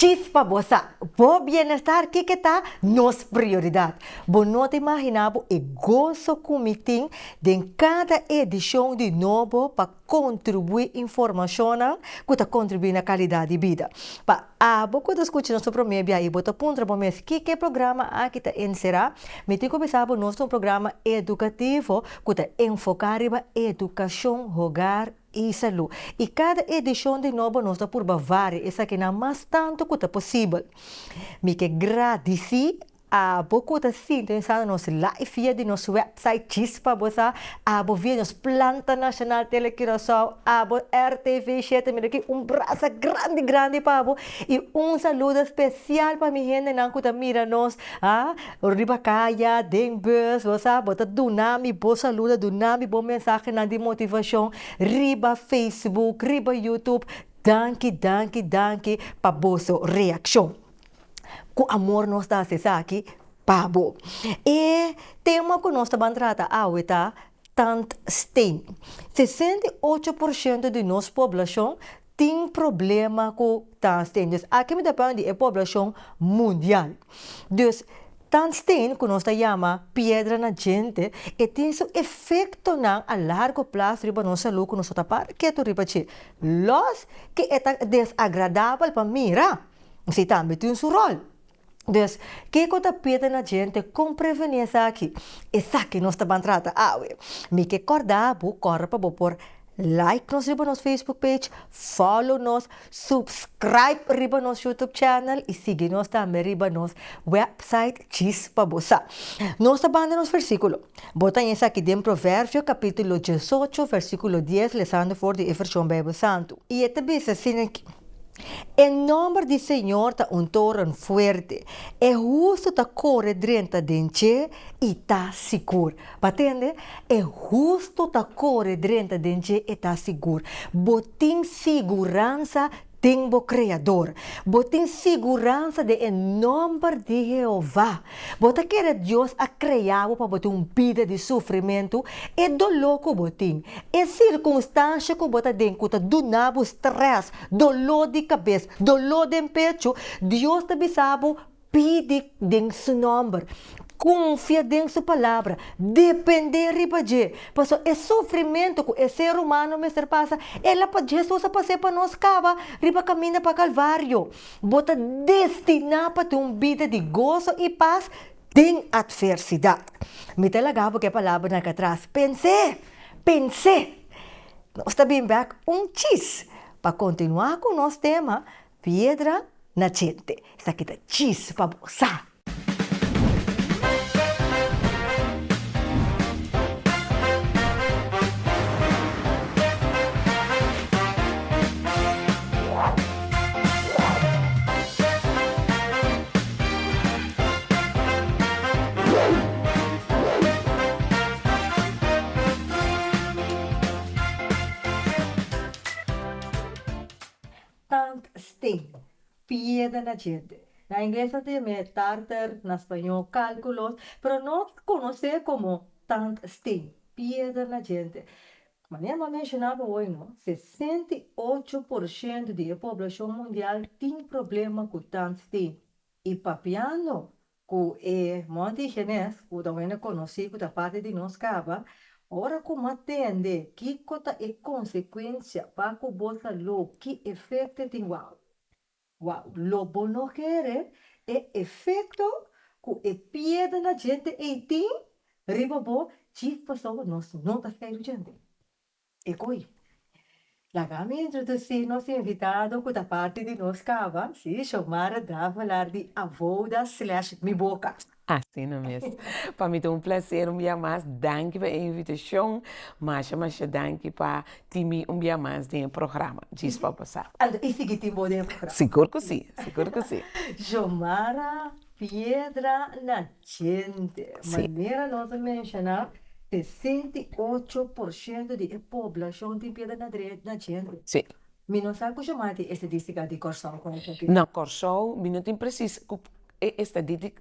chispa bosa. Bo bienestar que está nos prioridade. Bo não te imaginava e gozo comitim de cada edição de novo para contribuir informação que está contribuir na qualidade de vida. Para a boca de escutar nosso programa aí, bota ponto para mês que programa aqui está encerrar. Me tem começar o nosso programa educativo que está enfocar em educação, jogar e saúde. E cada edição de novo nós está por várias, essa que não mais tanto que é possível. Me que agradecer a boca da sintonizada nossa live de nosso website Chispa Bosa, a via nos Planta Nacional Telequiração, a RTV 7, me aqui braço grande para bo e saludo especial para minha gente não que mira nós, Ribacaia, Denbus, você bota Dunami, boa saludo, Dunami, bom mensagem de motivação, riba Facebook, riba YouTube, danke para boa reação. Com amor nós está acessando aqui, pabo. E tema que nós estamos tratando agora, tant stem. 68% de nossa população tem problema com tant stem. Então, aqui me depende da população mundial. Então, tant stem, que nós chamamos pedra na gente, e tem seu efeito a largo prazo para nossa saúde, que nós estamos que tu repetir. Los que é desagradável para mirar, se também tem seu rol. Então, que conta pede na gente com prevenir aqui? Essa aqui nós estamos tratando. Me que acordar, corre para por like nos riba nos Facebook page, follow nos, subscribe riba nos YouTube channel e siga nos também riba nos website Chispa Bosa. Nós estamos nos versículo. Bota essa aqui em Provérbio capítulo 18, versículo 10, lesando for de versão Bíblia Santo. E este diz assim aqui. En nombre del Señor está un torrent fuerte. Es justo ta corre drenta denche y está seguro. ¿Patende? Es justo ta corre drenta denche y está seguro. Botín segurança tenho Criador. Botín segurança de em nome de Jeová. Bota que Deus a criado para botar vida de sofrimento e dolor que botín. É circunstância que bota dentro do nabo stress, dolor de cabeça, dolor de pecho. Deus te bisabo pede em seu nome. Confia em sua palavra, depender de Porque é sofrimento que o ser humano me passa, ela para Jesus passar para nós cava, riba caminha para Calvário. Bota destinar para ter uma vida de gozo e paz em adversidade. Me telagava que a palavra na atrás. Pensei. Nós também back chis para continuar com o nosso tema, pedra na gente. Isso aqui é chis para você. Stem, piedra na gente. Na inglês tem tartar, na espanhol cálculos, pero não conhece como tant stem, piedra na gente. Mas nem mencionava hoje, não? 68% da população mundial tem problema com tant stem. E papiando, que é monte chinês, que também conhecido da parte de nós cava, ora como atende, que cota é consequência para que você lo que efeito tem lo bueno que é efeito que é piedra na gente e tem ribobo chief pessoa nosso não tá feio gente e coi la gami introduzir nosso invitado que da parte de nós cava se chamara da falar de avoda / mi boca. Assim mesmo. Para mim é um prazer dia mais. Danke pela invitação. Mas danke para time dia mais do programa. Diz para passar. E seguir time do programa. Seguro que sim. Jomara Piedra na gente. Maneira nós mencionar 68% da população tem pedra na gente. Sim. Mas não sabe como chamar de estadística de Corsão? Não, Corsão, não tem preciso.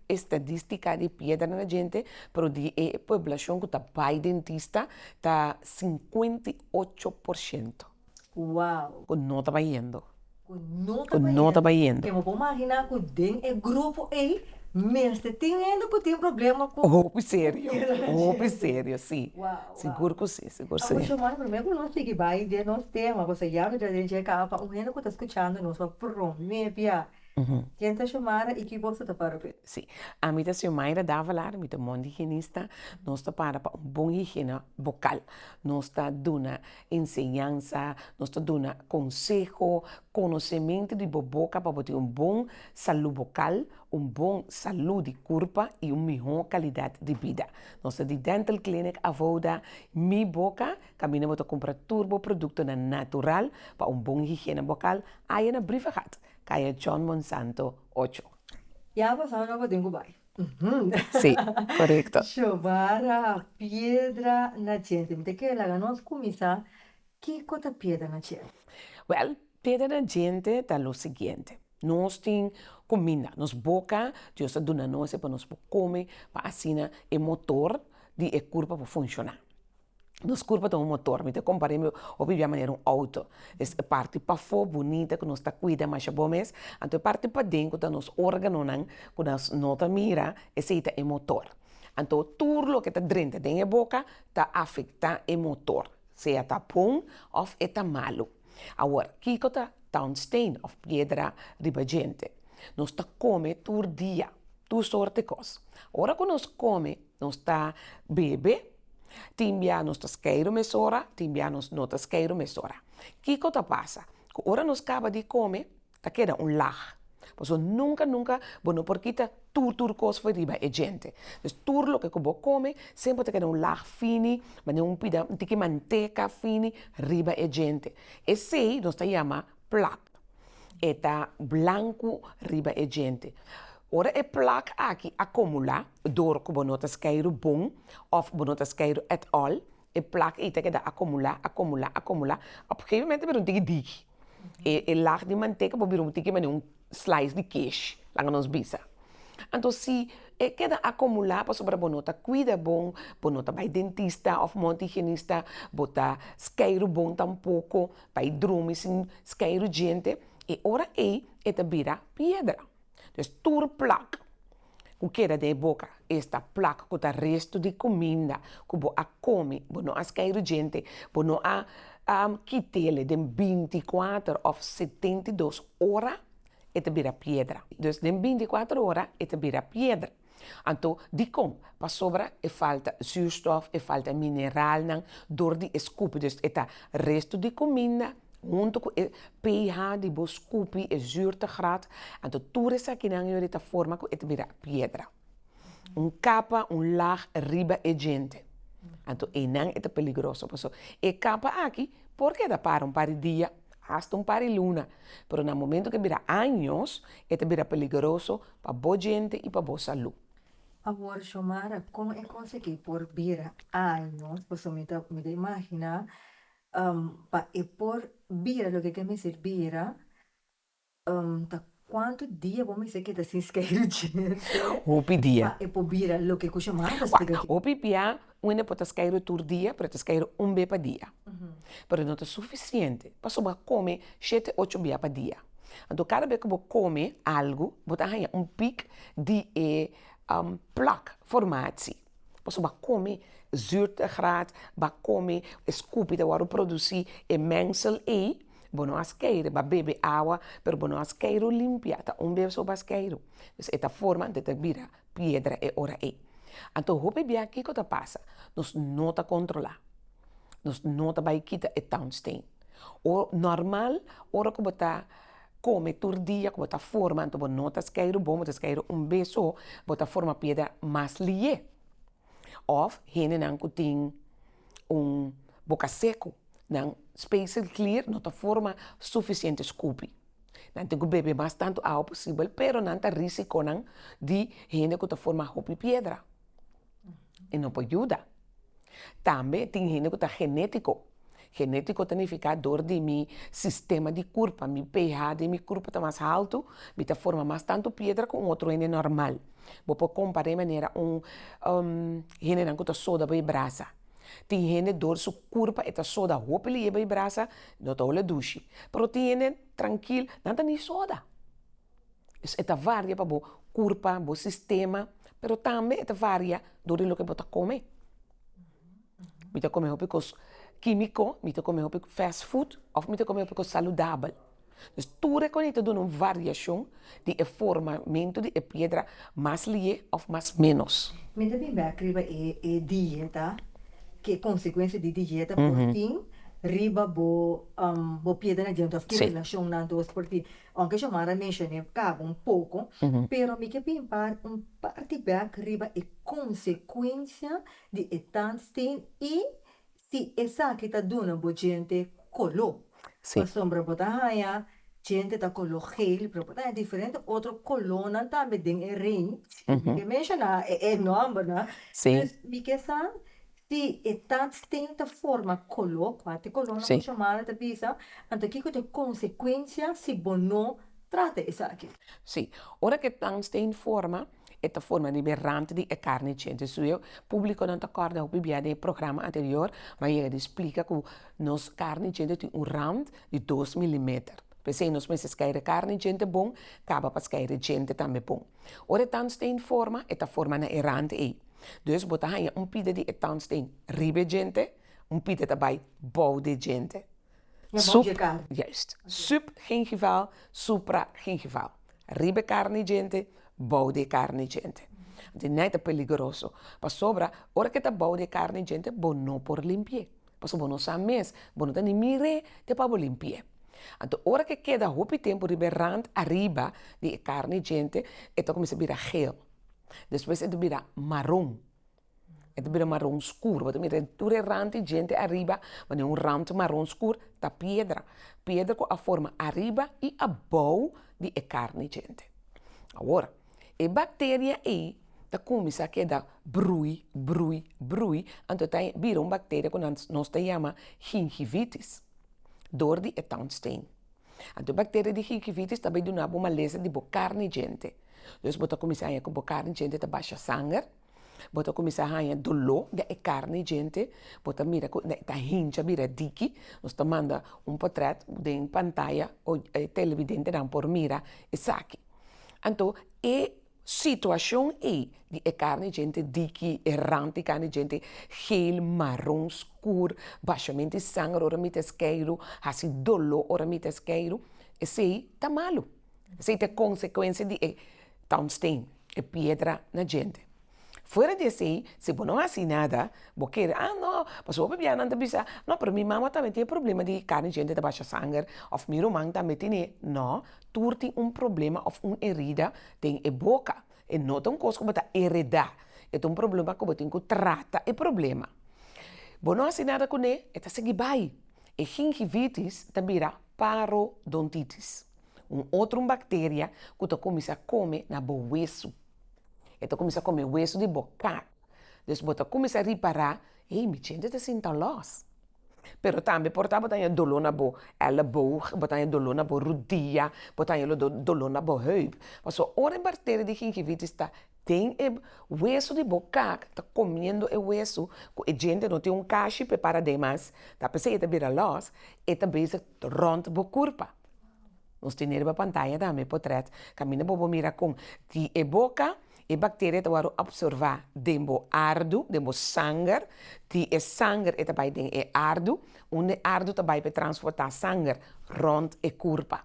Estadística de piedra na gente, pero de população que está pai dentista está 58%. Uau! Que não está indo. nota Que não está baiendo. baindo. Que eu vou imaginar que tem é grupo aí, mesmo tendo que tem problema com Roupa sério. a Roupa gente. sério, sim. Uau, Seguro que sim, seguro A vou sim. chamar primeiro que nós seguir vai de nosso tema, você já me deu capa, um reno que está escutando, nós vamos prometer. Quem está chamando e que você está para ver? Sim. A mim, a Mayra dava lá, a mim, a mão de higienista, nós está para bom higiene bucal. Nós está dando ensinança, nós está dando conselho, conhecimento de boca para ter bom saúde bucal, bom saúde de corpo e melhor qualidade de vida. Nós de Dental Clinic avoda minha boca, caminho para comprar turbo produto natural para bom higiene bucal. Aí na brief hat, Caia John Monsanto 8. Já passaram no Bodingo Bay. Sim, correto. Chovara pedra na gente. Me que ela nós começar que cota pedra na gente. Well, pedra da gente está o seguinte. Nós temos comida, nos boca, Deus está dando nós para nós comer, para assim o motor de o corpo para funcionar. Nos corpo tem motor, me te comparemos ou de maneira auto. É parte para fora bonita que nós está cuida mais bom mês, então parte para dentro que nos órgãos que nós nota mira, esse é o motor. Então tudo que está dentro da boca está afeta o motor, seja está bom ou está malo. Agora, que está tungsten ou pedra ribagente, nós está come todo dia, duas sorte de coisas. Agora que nós come, nós está bebe. Timbia nos tasqueiro mesora, timbia nos tasqueiro mesora. Que coisa passa? Ora nos acaba de comer, tá queda lag. Pois nunca, bueno, porque tá tudo coisa foi riba e gente. Então, tudo lo que eu come, sempre tá queda lag fini, mas um pida, um tique manteca fini, riba e gente. E sei, nós tá chama plaque. Eta branco riba e gente. Ora é placa aqui acumula, door que bonota skeiro bom, of bonota skeiro et al. E placa ita que dá acumula. Op een gegeven moment hebben we een tige dik. E laag die manteca, we hebben een tige met een slice de queijo, lang nos bisa. Então, se queda acumular para sobre bonota, cuida bom, bonota vai dentista ou montigenista, bota skeiro bom tampouco, vai dormir sem skeiro gente, e ora é vira pedra. Dus tour placa. O que era de boca? Esta placa com o resto de comida que você come, você não ascair gente, você não quitele de 24 ou 72 horas, e te vira pedra. Dus de 24 horas, e te vira pedra. Então, de como? Para sobra, falta zuurstof, falta mineral, door die scoop. Dus het resto de comida, junto com o pH de vos scoopie, é zuurtegraad. Então, tudo isso aqui não é forma que é vira pedra. Capa, laag, riba e gente. Então, não é peligroso. E capa aqui, porque dá para par de dia, hasta par de luna. Pero no momento que vira anos, é vira peligroso para boa gente e para boa saúde. Agora, Xomara, como é conseguir por vira anos, você me imagina, para por vira, o que me dizer vira, tá quanto dia vamos dizer que está sem esquecer gente? Hopi dia. Para por vira, o que Xomara explica aqui. Hopi dia, uma pode esquecer todo dia, pode esquecer vez por dia. Pero não é suficiente. Para comer 7, 8 vezes por dia. Então, cada vez que você come algo, você tem pico de plaque, formatie. Você vai comer zuurtegraad, vai comer scoopie, dat waar produzir mengsel e, bono asqueiro, vai beber água, pero bono asqueiro limpia, tá bebe so basqueiro. Dus esta forma de vira pedra e ora e. Então, hope bem aqui que tá passa, nós não tá controlar. Nós não tá vai quitar e tungsten. O normal, ora que você come todo dia, que você forma, então você não tá asqueiro bom, você asqueiro beijo, você forma pedra mais lié. Of hene nang kuting boca seco, nang spacer clear, não forma suficiente scoopy. Não tem que beber bastante água possível, pero não tem risco nang de hene que forma hopi pedra. E não pode ajudar. Também tem hene que genético. Genético significa door de mi sistema de corpo, mi pH de mi corpo está mais alto, mi ta forma mais tanto pedra com outro hene normal. Vou comparar maneira gênero que soda bem brasa. Tiene door su curpa eta soda hopeli je bij brasa, no te ole douche. Pero tiene tranquil, nada ni soda. Dus eta varia pa bo curpa, bo sistema, pero también eta varia door lo que bota come. Mita come hopi kos químico, mita come hopi fast food, of mita come hopi kos saludable. Dus tu reconhece de uma variação de formamento de pedra mais lie of mais menos. Me também vai escrever dieta, que consequência de dieta, porque riba bo piedra na gente, que relação na dos, porque aunque chamara mencionei cabo pouco, pero me que pensar parte back riba é consequência de tungsten e se essa que tá dando bo gente colou. Sim. Sombra botahaya, gente tá colo gel, pero botahaya é diferente, outro colona também tem range, que menciona é enorme, né? Sim. Mas me que sabe se tungsten tá forma colo, quatro colona, Sim. chamada da pizza, então que tem consequência se bono trata essa aqui. Sim. Ora que tungsten forma, esta forma liberante de carne gente. So eu público não acorda o bibia de programa anterior, mas ele explica que nos carne gente tem rand de 2 mm. Pensei nos meses que carne gente bom, acaba para que gente também bom. Ora tungsten forma, esta forma na rand é. Dus bota hanya pide de tungsten ribe gente, pide daarbij boude gente. Sup, juist. Sup geen geval, supra geen geval. Ribe carne gente, boude carne gente. Het is niet peligroso. Pas sobra, ora que ta boude carne gente, bono por limpie. Pas bono sa mes, bono ta ni mire, te pa bo limpie. Então, ora que queda hopi tempo ribe rand arriba de carne gente, eto começa a virar gel. Depois eto vira marrom. Eto vira marrom escuro. Eto mira dure rand de gente arriba, mas rand marrom escuro, ta pedra. Pedra com a forma arriba e abaixo de carne gente. Agora, a bactéria aí, tá começa a quedar brui. Então tá vira uma bactéria que nós chama gingivitis, dor de tungsten. Então a bactéria de gingivitis também dá uma lesão de carne gente. Dus bota começar a com carne gente tá baixa sangue, bota começar a dolor de carne gente, bota mira tá hincha mira diki, nós tá manda portrait de pantalla ou televidente dan por mira e saque. Então, a situação é de carne gente diki, errante carne gente gel, marrom, escuro, baixamente sangue, ora mita esqueiro, assim dolor, ora mita esqueiro, e sei tá malo. Sei tem consequência de tungsten, pedra na gente. Fora de assim, se você não assim nada, você não, mas eu bebia não bisa, não, para minha mama também tem problema de carne gente de baixa sangue, ou meu irmão também tem, não, tu tem problema ou herida tem boca, e não tem coisa que você heredar, é problema que você tem que tratar o problema. Você não assim nada com ele, é seguir bem. E gingivitis também vira parodontitis, outra bactéria que você começa a comer na hueso. Então começa a comer hueso de boca. Depois você começa a reparar, me gente está sem talos. Pero também portava botar dolor na bo elleboog, botar dolor na bo rodilla, botar dolor na bo heup. Mas a hora bactéria de gingivitis está tem o hueso de boca, está comendo o hueso, a gente não tem caixa para demais, tá pensando que vira los, e também se rond bo curva. Nós temos uma pantalla também portrait, caminha bo mira com que a boca e bactéria te waro absorvar dembo ardu, dembo sangue, die e sangue e tabai den e ardu, onde ardu tabai pe transportar sangue rond e curva.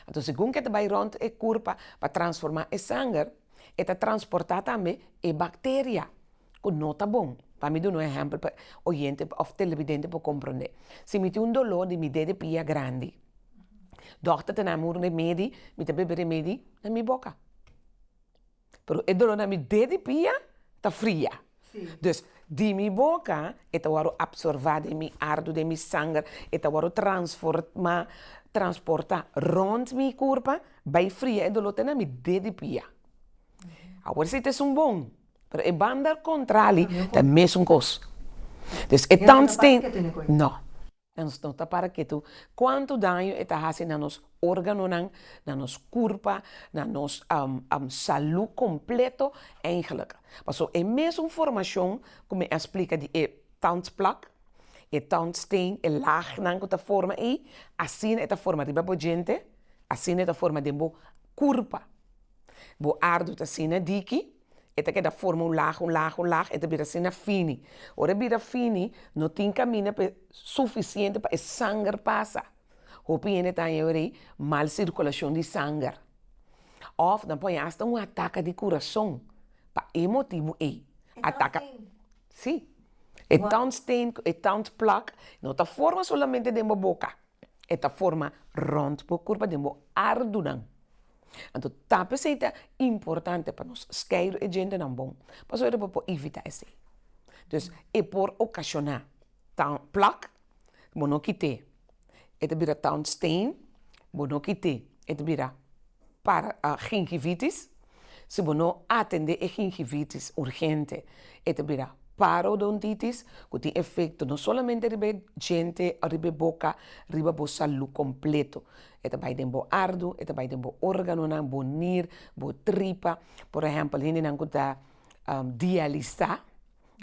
Então, segundo que tabai rond e curva para transformar e sangue, e ta transportar também e bactéria, que não tá bom. Para me dar exemplo para o gente ou televidente para compreender. Se me tem dolor de me de pia grande, doctor te namoro remedi, me te bebe remedi na minha boca. Pero o dolor na minha de pia tá fria. Sim. Dus de minha boca, eta waro absorvar de mi ardo, de mi sangue, eta waro transportar rond mi curva, bij fria e dolor na minha de pia. Agora se te sum bom, pero e banda contrali, tá mesmo coisa. Dus e tungsten, não. Nós não está para que tu quanto dano está fazendo nos órgãos, na nos curva, na nos saúde completo eigenlijk. Mas é mesma informação como explica de townsplak, e townsteen, e laag nango ta forma e, assim é ta forma riba bo gente, assim é ta forma de bo curva. Bo ardo ta sina diki, eta que da forma un laag, eta bira sina fini. Ora bira fini, no tin camina suficiente para sangue passa. Hopi ene ta yori mal circulação de sangue. Of dan põe hasta um ataque de coração. Pa emotivo e. Ataca. Sim. E townsteen, e townsplak, não ta forma solamente de uma boca. Eta forma rond por curva de uma ardunan. Então, tapes é importante para nós. Skeiro e gente não bom. Mas eu vou evitar isso. Então, é por ocasionar. Plak, monokite. Het bira townsteen, monokite. Het bira para gingivitis. Se bono atende a gingivitis urgente. Het bira parodontitis, que tem efeito não somente ribe gente, ribe boca, ribe bo saúde completo. Eta vai dembo ardo, eta vai dembo órgano nan, bo nier, bo tripa. Por exemplo, hindi nan kuta dialysa,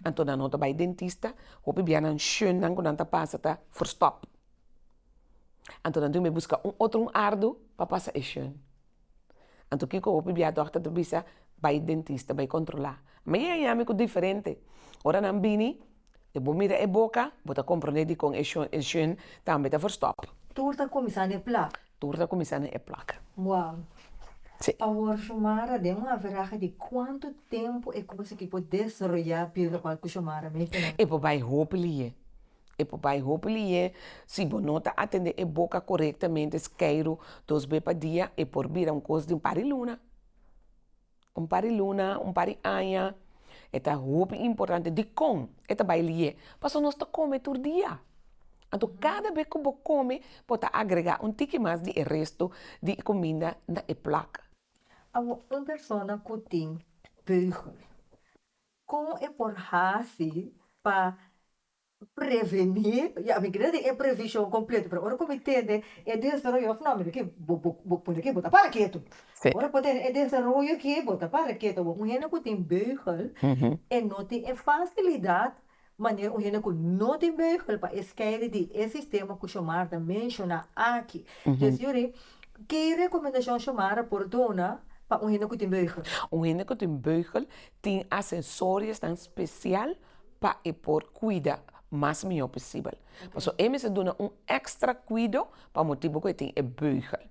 anto nan nota bij dentista, hopi bian nan schön nan kunanta passa ta verstop. Anto dan tu me busca outro ardo, pa passa e schön. Anto kiko hopi bia dochter de bisa bij dentista, bij controlar. Mas é amigo diferente. Ora nan bini, de bo mira e boca, bota compreender com e schön, também ta verstop. Turta começando a plak. Turta começando a placa. Uau. Sim. Agora, Shumara, de uma verraga de quanto tempo é que você pode desarrollar pelo qual que Shumara me tem? E por vai hopelijk. E por vai hopelijk, se você não está atendendo a boca corretamente, esqueiro, 2 vezes por dia, e por vir coisa de pariluna. Pariluna, parinha. É muito importante de com, é vai lie. Porque nós comemos todo dia. Então, cada vez que você come, pode agregar tique mais de resto de comida na placa. Uma pessoa que tem beugel, como é por fácil para prevenir, a minha grande é previsão completa, para agora como entende, é desenvolvimento fenômeno que botar para quieto. Agora pode é desenvolvimento que botar para quieto. Um gente que tem beugel, é não tem facilidade maneira um gente que não tem beugel para esquecer de esse sistema que chamar de mencionar aqui. Então, senhores, que recomendação chamar por dona para um gente que tem beugel? Um gente que tem beugel tem acessórios tão especial para por cuidar mais melhor possível. Então, eles dão extra cuidado para o motivo que tem beugel.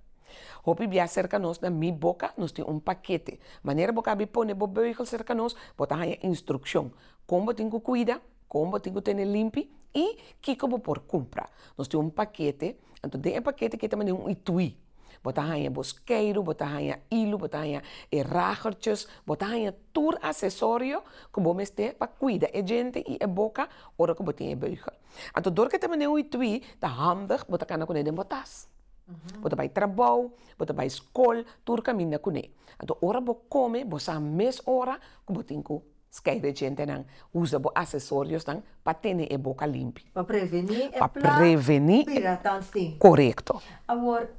Hopi bia cerca nós na minha boca, nós temos paquete. Maneira boca bi põe o beugel cerca nós, bota a instrução. Como tem que cuidar, como tem que ter limpo e que como por comprar. Nós temos paquete, então tem paquete que também tem itui. Bota a bosqueiro, bota a hilo, bota a ragertjes, bota a tur acessório que vamos ter para cuidar a gente e a boca, ora que botem a beugel. Então, dor que também tem itui, tá handig, bota a cana com ele botas. Bota vai trabalho, bota vai escola, tur caminha com ele. Então, ora bo come, bosa a mes hora que botem com escreve gente não usa acessórios não para ter a boca limpa. Para prevenir. Para prevenir. Correto. Agora,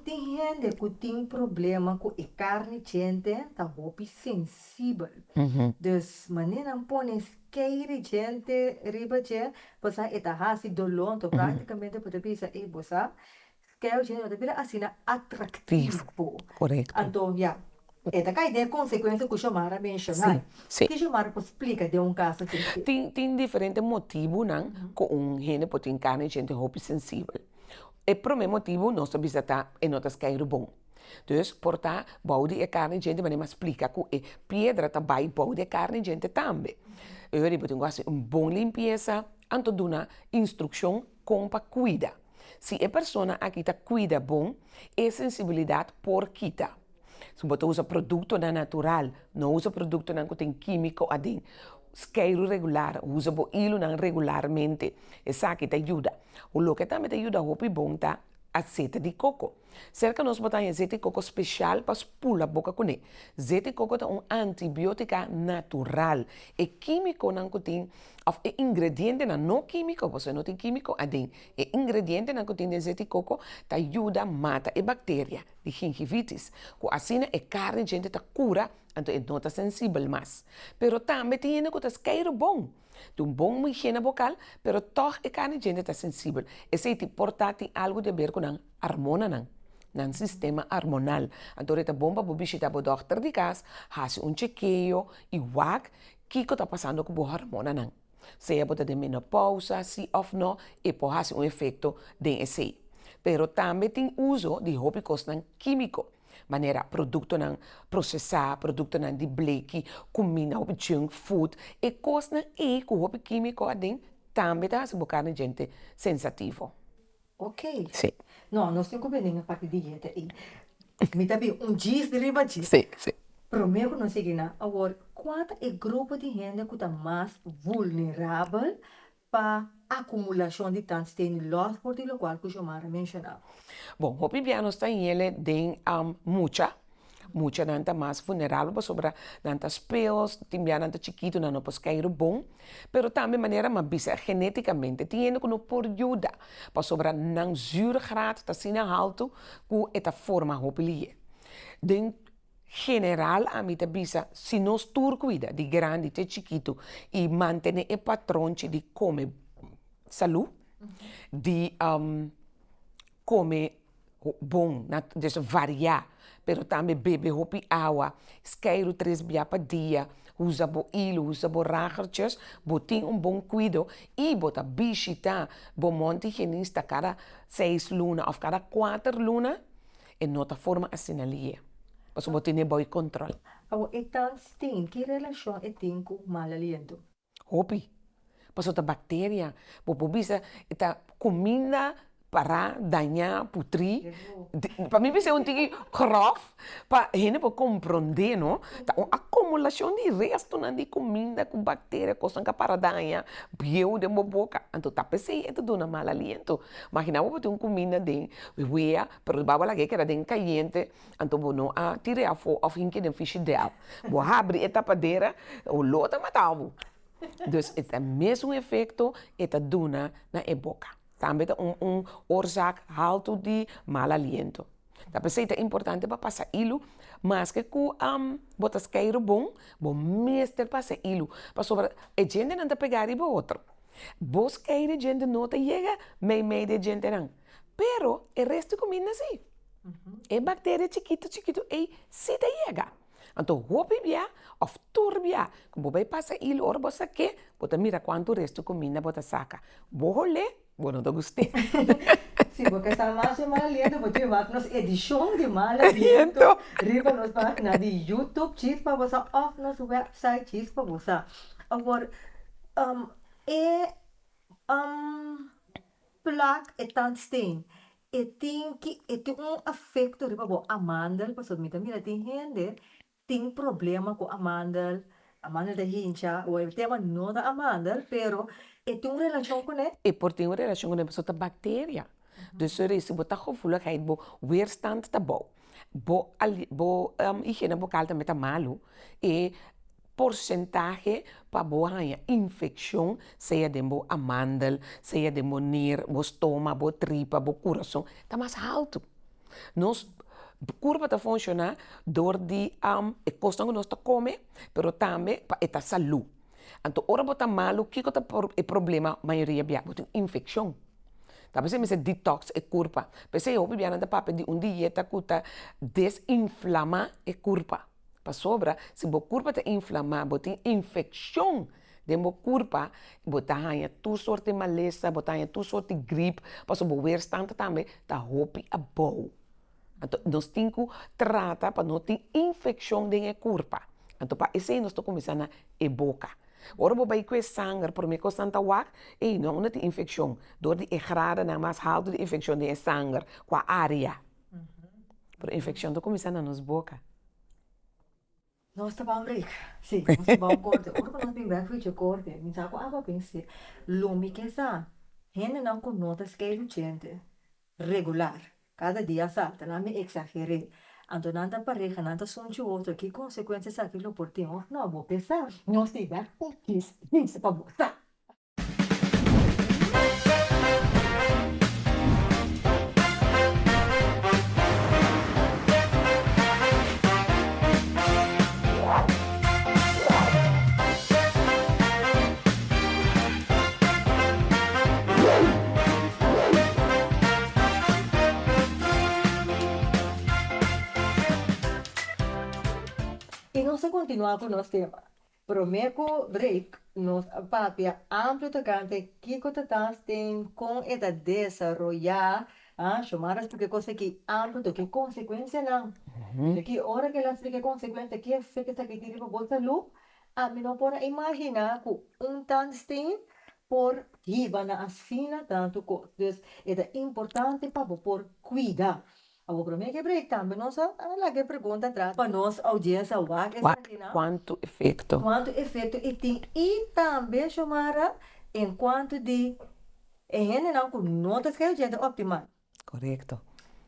tem gente que tem problema com a carne gente, tá muito sensível. Então, maneira não põe esqueire gente, riba gente, você está assim dolor, então praticamente pode pensar, você quer gente pode virar assim atrativo. Correto. Então, esta é a ideia consequência que o Xomara mencionou. Sim. Que o Xomara explica de caso assim? Tem diferentes motivos, não? Que gente pode ter carne gente muito sensível. E por esse motivo, nós visitamos e nós queremos bom. Então, portar boude e carne gente, mas explica que a pedra também boude e carne gente também. Eu digo, tem que boa limpeza, então dou uma instrução como para cuidar. Se a pessoa aqui está cuida bom, a sensibilidade por quita. Se você usa produto natural, não usa produto que tem químico adentro. Esqueiro regular, usa o hilo regularmente. Essa aqui te ajuda. O que também te ajuda é bom tá aceita de coco. Cerca nós botamos azeite de coco especial para pula a boca com ele. Azeite de coco é um antibiótico natural. É químico não tem, é ingrediente não químico, você não tem químico adem. É ingrediente não tem azeite de coco, te ajuda a matar a bactéria de gingivitis. Assim é carne gente te cura, então é não tá sensível mais. Pero também tem que tá esqueiro bom. Tem um bom higiene bucal, pero toch é carne gente tá sensível. Esse tipo porta algo de ver com a hormona não. Nel sistema hormonal. Então, é bom para visitar o doutor de casa, fazer chequeio e ver o que está passando com a hormona. Não. Se é de menopausa, sim ou não, e pode fazer efeito desse. Pero também tem uso de hobbies químicos. Maneira, produto não processar, produto não de bleque, comida, junk food, e coisas e com hobby químico também está se bocar gente sensativo. Ok. Sim. Não, nós temos que ver a parte de dieta aí. Me também dias de riba dias. Sim, sim. Primeiro nós seguimos agora quanto é grupo de gente que está mais vulnerável para acumulação de tungstênio loss por lo qual que eu mencionava. Bom, o piano está em ele tem muita nanta mais vulnerável sobre nantas pelos, timbia nanta chiquito não pode cair bom, pero também maneira mais bisa geneticamente tem que não por ajuda para sobre não zuurgraad tá sina alto com esta forma hopelie. Den general a mim bisa se nós tur cuida de grande de chiquito e manter o patrão de comer saúde, de comer bom, dus variar, pero também beber hopi água, esqueiro 3 vezes por dia, usa bo ilo, usa bo ragertjes, botin bom cuido e bota visitar bo monte higienista cada 6 lunas of cada 4 lunas e nota forma assim ali. Paso botin bom controle. Agora, e tungstênio, que relação tem com mal aliento? Hopi. Paso ta bactéria, bo bisa ita comida para danhar, putrir. Para mim, isso é tingui grof, para a gente compreender, não? Uma acumulação de resto de comida com bactéria, coisa que para danhar, bieu de boca. Então, tá pensei, é tudo na mal aliento. Imagina, eu ter comida de uia, pero baba lá que era de caliente, então, não a tirar a fogo, a fim que de fish dela. Vou abrir a tapadeira, o lota matava. Dus é o mesmo efeito, é duna na boca. Também oorzaak alto de mal aliento. Dat é importante para passar ilo, mas que botas cair bom mestre passar ilo, para sobre a gente não te pegar e bo outro. Vos cair a gente não te chega, meio de gente não. Pero o resto comida sim. É bactéria chiquito, e se te chega. Então, hopi bia, of turbia, como vai passar ilo, ora você que, bota mira quanto resto comida bota saca. Bo rolê, bueno, te gostei. Sim, porque está mais de mal aliento, porque vai nos edição de mal aliento, riba nos página de YouTube, chis para você, off nos website, chis para você. Agora, plaque e tungstênio, tem efeito riba bo amandel, para sobre mira tem gente tem problema com amandel da hincha, ou o tema não da amandel, pero tem relação com ele. E por ter uma relação com a pessoa bactéria. Dus se botar gevoeligheid, bo weerstand te bouwen. Higiene bucal também tá malo. E porcentagem para boa infecção, seja de bo amandel, seja de bo nier, bo estômago, bo tripa, bo coração, tá mais alto. Nós curva está funcionar door die costa que nós está comer, pero também para a saúde. Então, ora bota malo, que é o problema, a maioria bota infecção. Tá pensando que detox é curva. Pensei eu bebia na papo de dieta que está desinflama é curva. Para sobra, se a curva está inflamada, bota infecção de mo curva, bota aí tu sorte de maleza, bota aí tu sorte de gripe, para sobre o weerstand também tá hopi a boa. Então, nós temos que tratar para não ter infecção de curva. Então, para isso aí, nós estamos começando a boca. Ora, vou vai com sangue, por mim, com santa wak, e não tem infecção. Door de grada, na mais alto de infecção de sangue, com a área. Por infecção, estou começando nas boca. Nós estamos rico. Sim, nós estamos corte. Ora, quando nós vimos que corte, me sabe qual pensei, lumi que essa, gente não conota que é gente regular. cada dia salta, não me exagerei. Então, nanta pareja, nanta sonho outro, que consequências aquilo por ti? Não, vou pensar, não sei, dá com isso para você. E nós vamos continuar com o nosso tema. Prometo break, nós papia amplo tocante que cotatas tem com esta desarrollar, chamadas porque coisa que amplo que consequência não. Que hora que elas que consequência que efeito que tira para bolsa lu, a mim não pode imaginar que tanto tem por riba na asfina tanto co. Então, é importante para por cuidar. Agora, me que break também, nós lá que pergunta atrás para nós audiência o que Quanto efeito? quanto efeito e tem e também chamara enquanto de gente não com notas que a gente optimal. Correto.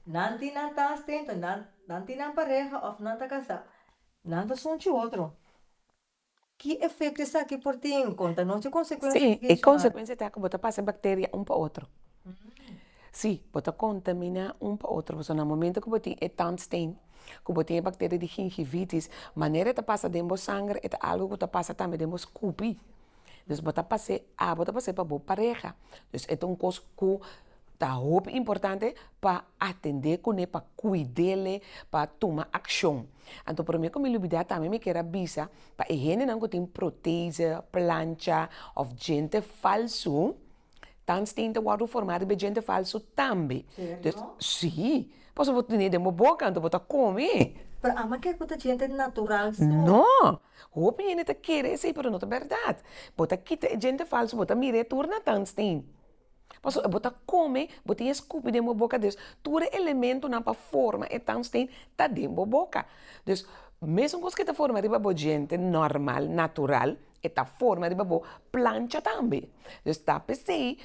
Nanti não está tendo, nanti não pareja ou não está casado, não está sonho outro. Que efeito está aqui por ti em conta? Não tem consequência. Sim, e consequência está que você passa bactéria um para outro. Sim, você contamina um para outro. Porque no momento que você é tanto que você tem bactéria de gingivitis, maneira de passar dentro do sangue é algo que passa também dentro do cupi. Então, você passa para a pareja. Então, é uma coisa que é muito importante para atender com ele, para cuidar, para tomar ação. Então, para mim, como eu olvidar também, me quero avisar para a gente não tem proteína, plancha ou gente falso. Tanto tem que guardar formado de gente falso também. Então, sim, posso botar dentro da boca, então botar comer. Pero ama que kuta gente natural. Não, o gente te quer isso, mas não é verdade. Bota quita gente falso, bota mire turna tanto tem. Posso botar come, bota escupe dentro da boca deles. Todo elemento na forma é tanto tem tá dentro da boca. Então, mesmo que a forma de uma gente normal, natural, é a forma de uma plancha também. Então, está pensei,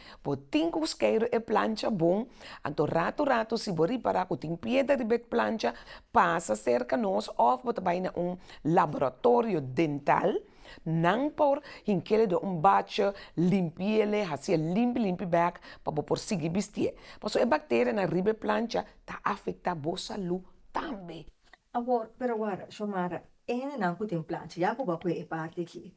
tem que buscar a plancha bom, então rato, se você reparar que tem pedra de plancha, passa cerca de nós, ou você vai a laboratório dental, não por inquele de bate, limpiele, assim, limpe back, para por seguir vestir. Porque a bactéria na riba plancha está afetando a boa saúde também. Agora, pero agora, chamara, não tem plancha, já que vai a parte aqui.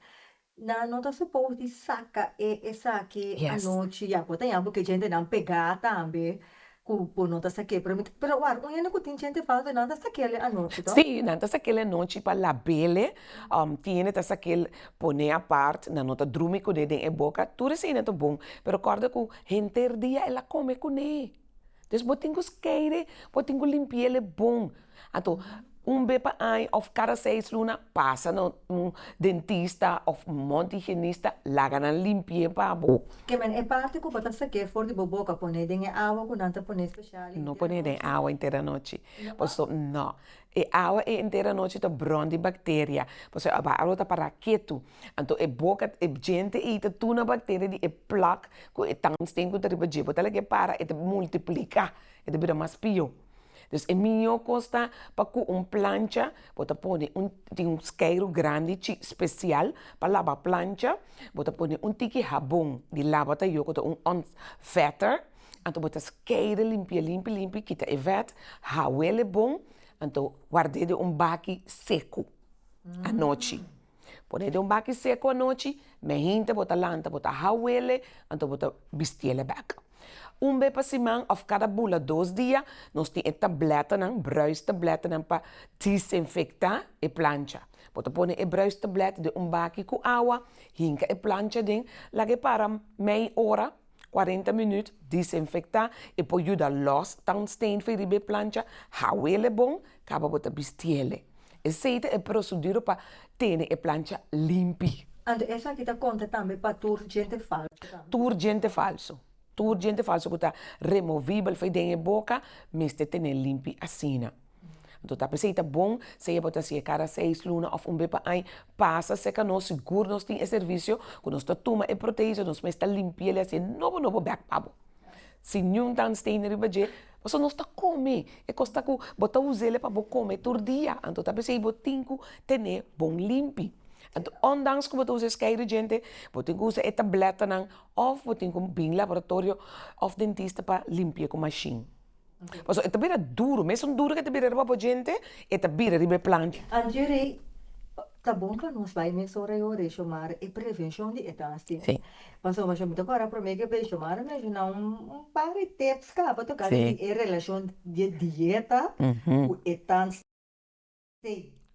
Não está suposto de saca essa aqui à noite, já que tem porque gente não pegar também. Por não tá saque, pero agora, o único que tem gente fala não tá saque à noite, então? Sim, não tá saque à noite para labele, tiene tá saque pone a parte, não tá dormir com ele em boca, tudo assim é bom, pero recorda que gente dia ela come com ele. Então, você tem que esquecer, você tem que limpar ele bom. Então, beba aí, ou cada 6 lunas, passa no dentista ou higienista, laga na limpia para a boca. Que é parte que você saque fora de boca, põe em água, quando não põe especial. Não põe em água inteira noite. Não. E água inteira noite está bronze de bactéria. Porque a água está para quieto. Então, a boca, a gente eita tuna bactéria de placa, que é tão tem que ter de botar que para, e multiplica, e vira mais pior. Então, é melhor costa para plancha, você põe tem isqueiro grande, especial, para lavar plancha, você põe tique sabão de lavar, on vetter, então você isqueiro limpa, quita o vet, ele bom, então guarde de baque seco à noite. Põe de baque seco à noite, me bota lanta, bota ele, então você vestir ele back. Vez por semana, ou cada bula 2 dias, nós temos tableta, bruistableta para desinfectar a plancha. Você põe a bruistableta de baque com água, hinca a plancha dentro, lage para meia hora, 40 minutos, desinfectar, e depois ajuda los, tão stain para a plancha, ele bom, acaba você vestir ele. Essa é a procedura para ter a plancha limpa. Então, essa aqui está conta também para gente falso. Gente falso. Tudo gente falso que está removível, foi dentro da boca, mas tem limpo assim. Então, tá pensando, bom, se eu botar assim, cada 6 lunas, ou vez para aí, passa, seca, nós seguro, nós temos esse serviço, que nós tomamos a proteína, nós está limpando, assim, novo back, pabo. Se não tem stain riba je, você não está come. E costa que bota usele para comer todo dia. Então, tá pensei, botinho, ter bom limpi. Então, ondanks que você usa skyeru gente, você usa a tableta não, ou você tem bem laboratório, ou dentista para limpar com machine. Okay. Mas é também duro, mesmo duro que também para gente, é também riba planta. Anjiri, tá bom que nós vai mensurar o chamar e prevenção de etanste. Sim. Mas eu acho muito agora para mim que vai chamar, mas não par de tips cá para tocar em relação de dieta com etanste.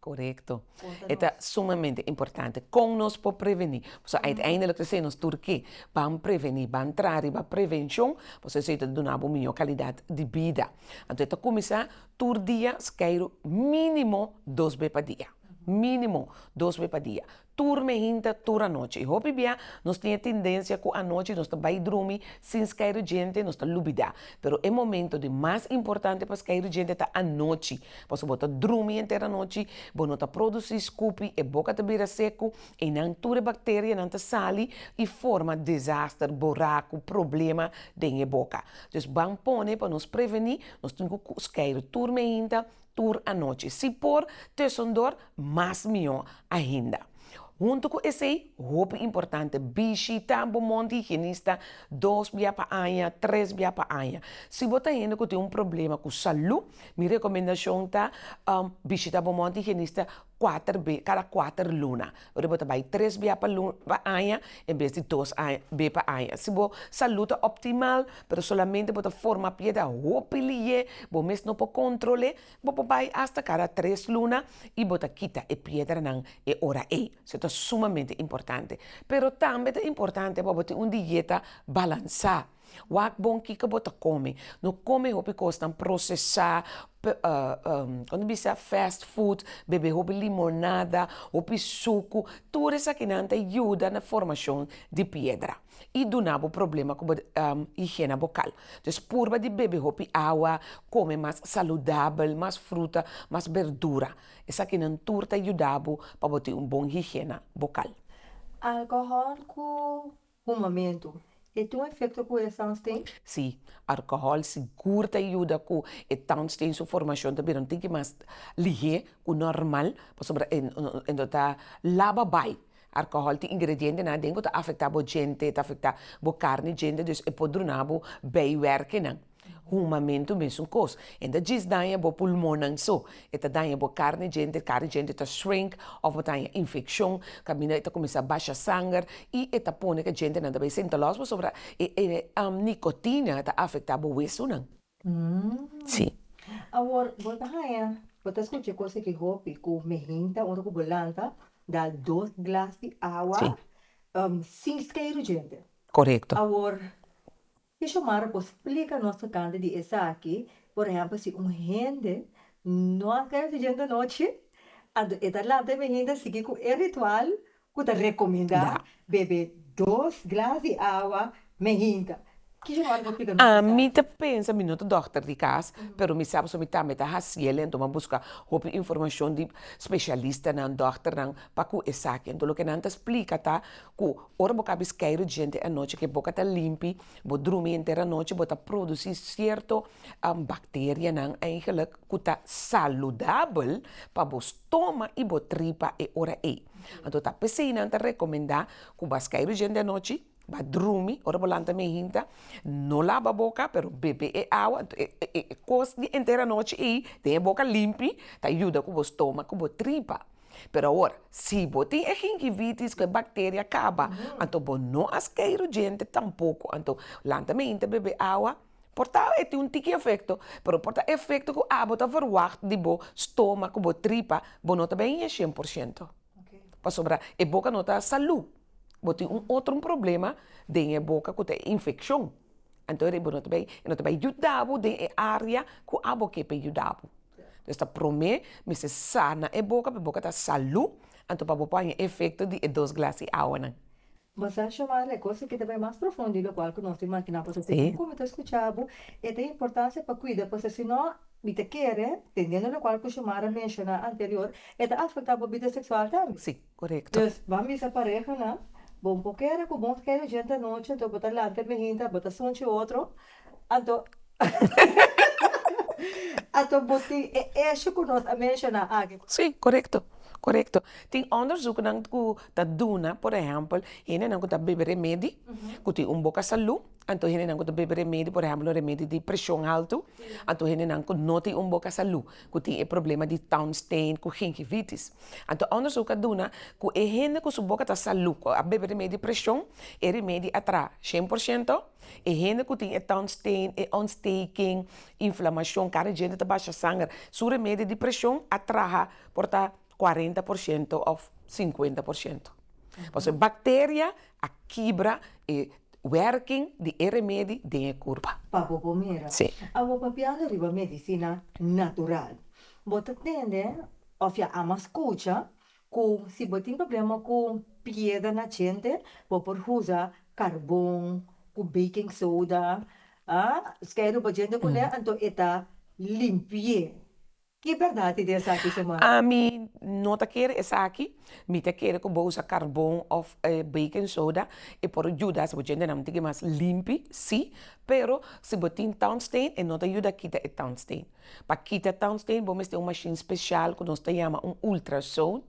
Correto. É sumamente importante. Com nós para prevenir. So, uiteindelijk te zijn, Turquia, para prevenir, para entrar para prevenção, você sei que dá uma melhor qualidade de vida. Então, está começar, todo dia, quero mínimo 2 vezes por dia. Mínimo 2 vezes por dia. Turme hinta, tur à noite. E hopi bia, nós temos tendência que à noite nós vai dormir sem esquecer gente, nós está lubida. Pero é momento de mais importante para esquecer gente tá à noite. Você bota dormir inteira noite, você tá produzir scoopy, e boca tá vira seco, e não ture bactéria, não tá sali, e forma desastre, buraco, problema dentro da boca. Então, bom pone para nos prevenir, nós temos que esquecer turme hinta, tur à noite. Se por tesondor, mais melhor ainda. Junto com esse, roupa importante, visita um monte higienista, 2 vezes por ano, 3 vezes por ano. Se você ainda tem um problema com saúde, minha recomendação é visitar um monte higienista cada 4 lunas. Você vai 3 vezes por ano, em vez de 2 vezes por ano. Se você saúde é optimal, mas solamente você forma pieda, roupa lié, você mesmo não pode controlar, você vai até cada 3 lunas e você quita a piedra não é hora aí. Isso é sumamente importante. Pero também é importante para ter uma dieta balançada. Wak bom que você come. Não come roupa que estão processar, quando você fast food, beber roupa limonada, roupa suco, tudo isso aqui não ajuda na formação de pedra. E do nabo problema com higiene bucal. Então, purba de beber roupa água, come mais saudável, mais fruta, mais verdura. Isso aqui não turta ajudava para ter bom higiene bucal. Alcohol com fumamento. E tem um efeito com essa tem? Sim, álcool seguro te ajuda com e tanto tem sua formação também não tem que mais ligar com normal, para sobre tá lava bem. Álcool tem ingrediente na dentro que afeta a gente, afeta a carne gente, dus pode dar bijwerking. Humamento mesmo coisa. Ainda diz daí bo pulmão não só. Eta daí bo carne gente tá shrink, ou daí infecção, caminha eta começa a baixar sangue e eta põe que a gente não vai sentir loss sobre nicotina tá afeta o osso não. Sim. Agora, bota aí, bota escutar coisa que roupa com mejinta, ou com bolanta, dá 2 glass de água, sem esquecer gente. Correto. Agora, deixa eu mais explica nossa canta de essa aqui, por exemplo, se gente não quer gente à noite, então lá também ainda seguir com o ritual que te recomenda beber 2 glass de água, mejinta. Que já mais explica nossa canta. Me pensa minuto doctor de casa, pero me sabe me tá haciendo então buscar informação de especialista na doctor não para que essa aqui então o que não te explica tá que ora boca bisqueiro gente à noite que boca tá limpi, bo dormir inteira noite bota produzir certo bactéria não eigenlijk que tá saudável para bo estômago e bo tripa e ora aí. Então tá pensei não te recomendar que bisqueiro gente à noite vai dormir, ora bolanta me hinta, não lava a boca, pero bebe água, coisa inteira noite e tem a boca limpa, tá ajuda com o estômago, com a tripa. Pero agora, se você tem gingivitis, que a bactéria acaba, então você não asqueiro gente tampouco, então lanta me hinta, bebe água, porta tem um tique efeito, pero porta efeito que a bota verwacht de bo estômago, bo tripa, bo não também é 100%. Para sobrar, e boca não tá saúde. Você tem outro problema dentro da boca que tem infecção. Então, ele não vai ajudar dentro da área que a boca pode ajudar. Então, promete, mas se sana a boca está saúde, então, para pôr efeito de 2 glass de água. Mas acho uma coisa que também é mais profunda, do qual que nós temos aqui na posição. Como eu escutava, é de importância para cuidar, porque senão, você quer, entendendo o qual que chamara mencionar anterior, é de afetar a vida sexual também. Sim, correto. Então, vamos a pareja, não? Bom, porque era com bom que a gente à noite, então botar lá, termina, botar sonte outro, Anto, anto boti, acho que nós a mencionar aqui. Sim, correto. Correto. Tem onderzoek dan ku dat doen, por exemplo, hene dan ku dat bebe remedi, ku ti boca salu, anto hene dan ku dat bebe remedi, por exemplo, remedi di pressão alto, anto hene dan ku noti boca salu, ku ti e problema di townstain, ku gingivitis. Anto onderzoek doen, ku e hene ku su boca ta salu, ku a bebe remedi pressão, e remedi atra 100%, e hene ku ti e townstain, e ontsteking, inflamação, cara gente ta baixa sangue, su remedi di pressão atraha porta 40% of 50%. Dus een bacteria, a quebra e werking die remedie de curva. Papo pomera. Sì. Avo papiano riba medicina natural. Bota tende, ofia ama escucha, ku si botin problema ku pieda na gente, por usa carbon, ku baking soda, skero ba gente ku ne anto eta limpie. Que verdade dessa aqui semana? A mim não te quer essa aqui, me te quer que usa carvão ou baking soda e por ajuda se você não tem mais limpe, sim, pero se você tem townstain e não te ajuda a quitar o townstain. Para quitar townstain, vamos ter uma machine especial que nós chamamos ultrasound,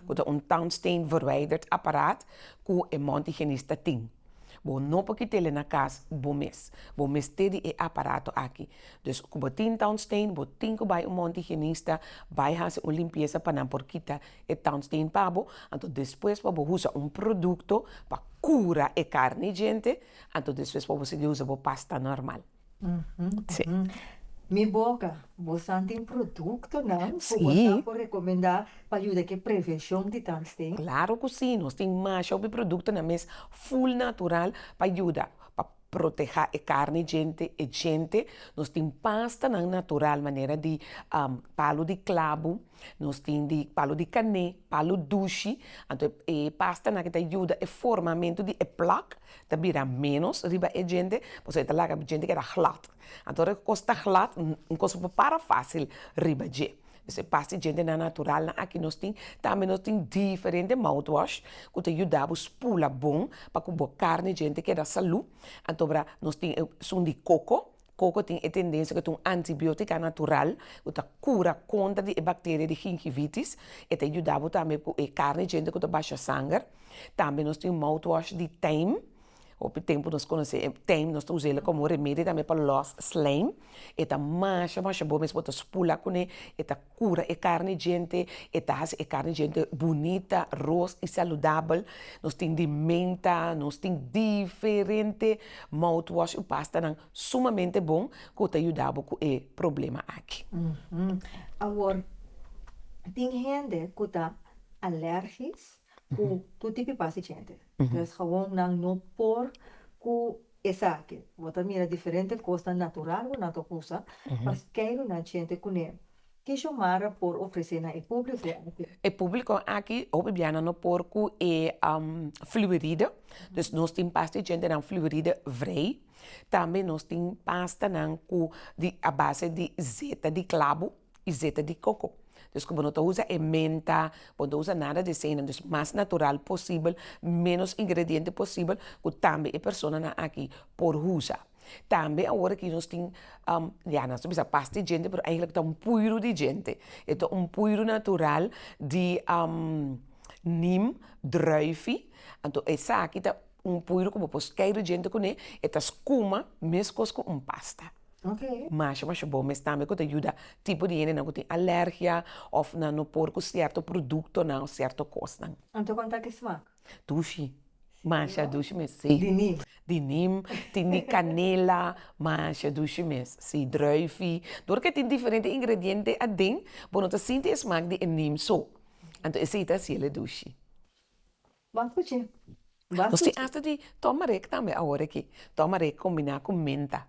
que é townstain verwijderd apparaat que o montigenista tem. Bom, não porque ele na casa, bom mês ter e aparato aqui. Dus, como tem townstain, bom tem que vai montigenista, vai fazer uma limpeza para não por quitar e townstain pabo, então depois para usar produto para curar a carne gente, então depois para você usar pasta normal. Sim. Mi boca, você tem produto, não? Sim. Você pode recomendar para ajudar que prevenção de townstain? Claro que sim, nós temos mais de produto na mesa full natural para ajudar, para proteger a carne e gente. Nós temos pasta na natural, maneira de palo de clavo, nós temos de palo de cané, palo duche, então pasta na que te ajuda o formamento de placa, te vira menos riba a gente, você te larga a gente que era glad. Então, costa glad, não costa para fácil riba de. Dus pasta gente na natural, aqui nós temos, também nós temos diferentes mouthwash, que te ajuda a espula bom, para que a carne gente que da saúde. Então, nós temos som de coco. Coco tem a tendência que tem antibiótica natural, que cura contra de bactérias de gingivitis, e te ajuda também com a carne gente que baixa sangue. Também nós temos mouthwash de thyme. Op het tempo nós conhecemos thyme, nós usamos ele como remédio também para loss slime. Eta masha bom, mas bota spula com ele, eta cura a carne gente, eta faz a carne gente bonita, rosa e saudável. Nós temos de menta, nós temos diferente mouthwash e pasta não sumamente bom que te ajudava com o problema aqui. Agora, tem gente que está alérgica com todo tipo de paciente. Então, gewoon não por com essa aqui. Você mira diferente coisa natural ou natural coisa, mas quero na gente com ele. Que chamara por oferecer na público? O público aqui, obviamente, não porco é fluoride. Dus nós temos pasta de gente não fluoride vrij. Também nós temos pasta não com a base de zeta de clavo e zeta de coco. Dus como não usa menta, não usa nada de cena, dus mais natural possível, menos ingrediente possível, que também a pessoa aqui por usar. Também agora que nós temos, nós temos a pasta de gente, mas eigenlijk é puiro de gente. É puiro natural de neem, druive. Então, essa aqui é puiro como pos queiro gente com ele, é escuma, mesmo com pasta. Ok. Mas bom, mas também que te ajuda tipo de gente que tem alergia ou não porco certo produto, não certo coisa. Então, quanto é que smaak? Dushi. Mancha dushi mesmo. Sim. De neem. De neem, tem canela, mancha dushi mesmo. Sim, druive. Porque tem diferentes ingredientes adentro, bom, não te sente o smaak de neem só. Então, esse é assim, ele dushi. Bastante. Nós temos hasta de tomarek também agora aqui. Tomarek combinar com menta.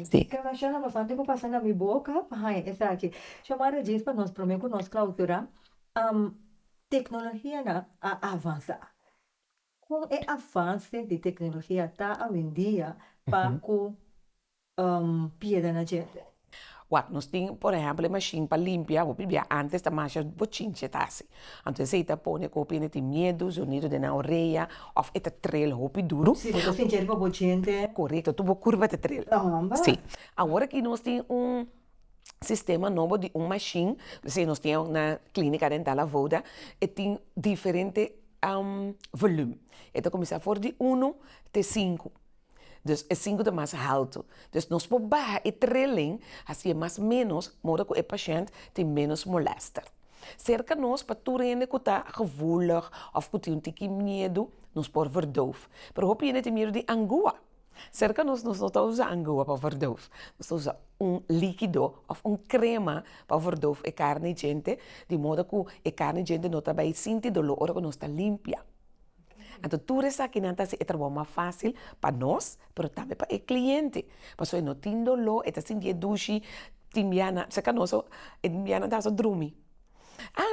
Sim. Que eu achando bastante que passando na minha boca, essa aqui. Chamara diz para nós, prometo nós, Claudia, tecnologia na avançar. Com o avanço de tecnologia está hoje em dia para que pieda na gente? Nós temos, por exemplo, a machine para limpar, ou bebia antes da marcha bochinche tasi. Então, se você põe copia de medo, sonido de na orelha, ou esta trail hopi duro. Sim, você sente para o gente. Correto, tu curva de trail. Sim. Agora que nós temos sistema novo de machine, se nós temos na clínica dental a Voda, e tem diferente volume. Então, começa a for de 1 até 5. Dus é 5 de mais alto. Dus nós podemos baixar e trilling, assim é mais menos, modo que o paciente tem menos molester. Cerca nós, para tu rende que está gevoelig, of que tem um tique medo, nós podemos verdoven. Pero hoop je niet meer de angua. Cerca nós não estamos usando angua para verdoven. Nós usamos líquido ou crema para verdoven a carne gente, de modo que a carne gente não está bem sentindo dolor, que não está limpa. Então, tudo isso aqui não é trabalho mais fácil para nós, mas também para o cliente. Porque se não tem dolor, está sentindo duche, timbiana, se que nós, timbiana está só dormir.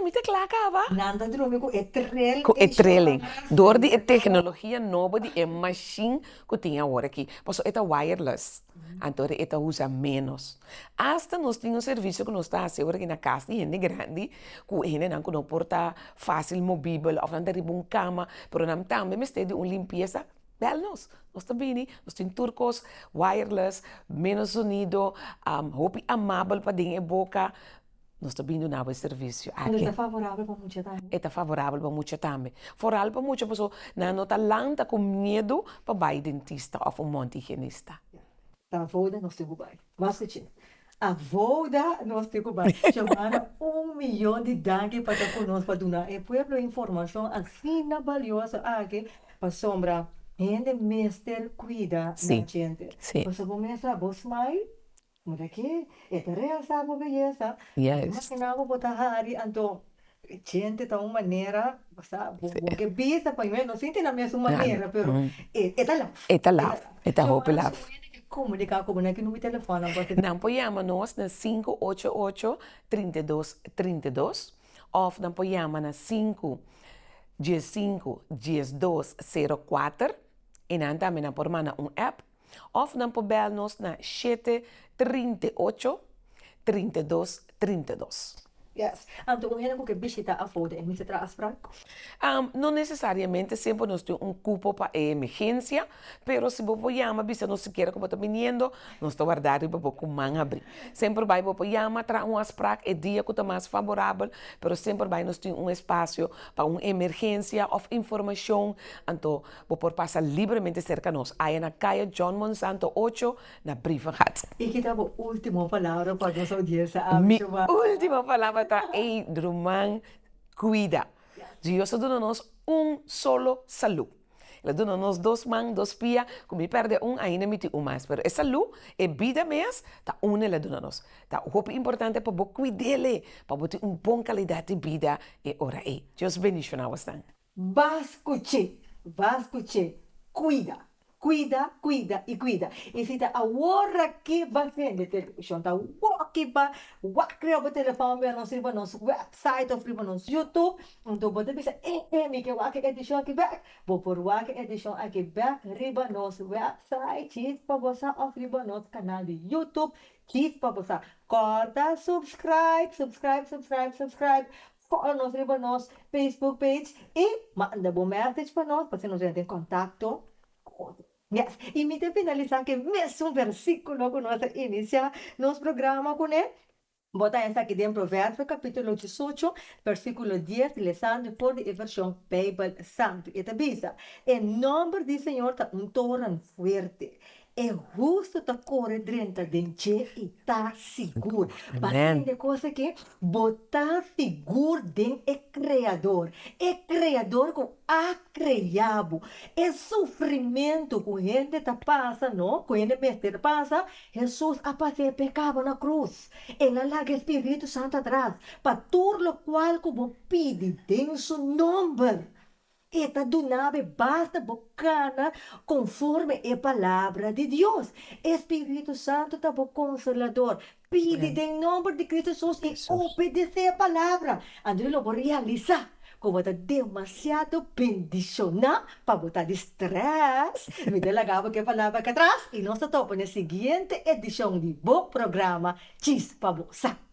Me te clacava. Nada dormir com etrel. Com etreling. Door die tecnologia nova de machine que tem agora aqui. Porque é wireless. Então, é usa menos. Hasta nós temos serviço que nós está assegurando aqui na casa de gente grande, que gente não porta fácil, movível, ou não tem uma cama, mas não também tem de uma limpeza. Nós também, nós temos turcos, wireless, menos sonido, hopi amável para dentro da boca. Nós estamos vendo novo serviço. Está favorável para muita também. Está favorável para muita também. Favorável para muita pessoa, não está lanta com medo para ir dentista ou um monte higienista. A Voda nós temos bem. Mas a Voda nós temos bem. Chamaram 1 milhão de dólares para estar conosco para doar. E pueblo informação assim valiosa aqui para sombra. Gente mestre cuida da gente. Sim. Você começa a gostar. Mira aqui, esta realça a beleza. Yes. Mas que não vou botar hari, então gente de uma maneira, sabe, porque bisa para mim não sente na mesma maneira, pero está lá. Está lá, está roupa lá. Comunicar com o que no telefone. Não pode chamar nós na 588-3232 ou não pode chamar na 515-1204 e não também não pode mandar app. Of não pode bel nos na 738-3232. Yes. Então, o que visita a Voda e me se traz para? Não necessariamente sempre nós temos cupo para emergência, mas se você chama, se não se quer que você está vindo, nós estamos guardando para você mão abrir. Sempre vai você chama, traz spraak, é dia que está mais favorável, mas sempre vai nós temos espaço para uma emergência ou informação, então você passa livremente cerca de nós. Aí na calle John Monsanto 8, na Brivengat. E que tal a última palavra para nossa audiência? Minha última palavra está aí, Druman, cuida. Deus dá-nos solo saúde. Ele dá-nos 2 mãos, 2 pés, como me perde ainda me tem mais. Mas essa saúde é vida mesmo, está ele dá-nos. Tá, o que é importante para você cuidar dele, para você ter uma boa qualidade de vida e ora aí. Deus bendiga você. Vascuche, cuida. Cuida. E se está a hora que vai vender televisão, tá que vai criar o telefone, vai nos riba nos website, ou riba nos YouTube, então você pensa, me que vai edição aqui back, vou por que edição aqui back, riba nos website, cheat para você, ou riba nos canal de YouTube, cheat para você, corta, subscribe, follow nos riba nos Facebook page e manda bom message para nós, para nos entrar em contato. Yes. E me tem finalizar que mesmo versículo que nós iniciar nosso programa com ele. Bota essa aqui em Provérbios, capítulo 18, versículo 10, lesando por a versão Bible Santo. E te avisa, em nome do Senhor está torrent fuerte. É justo tá corre dentro de e tá seguro. Mas tem coisa que botar seguro dentro é criador. É criador com a criado. É sofrimento com gente tá passa, não? Com gente mestre passa. Jesus apase pecado na cruz. Ela larga Espírito Santo atrás. Para tudo o qual como pede em seu nome. Eta do nave basta bocana conforme a palavra de Deus. Espírito Santo está o consolador. Pide em nome de Cristo Jesus e obedecer a palavra. André lo vou realizar. como está demasiado bendicional para botar de stress. Me delegava que falava que atrás e nós estamos na seguinte edição de Bom Programa Chis para Bolsa.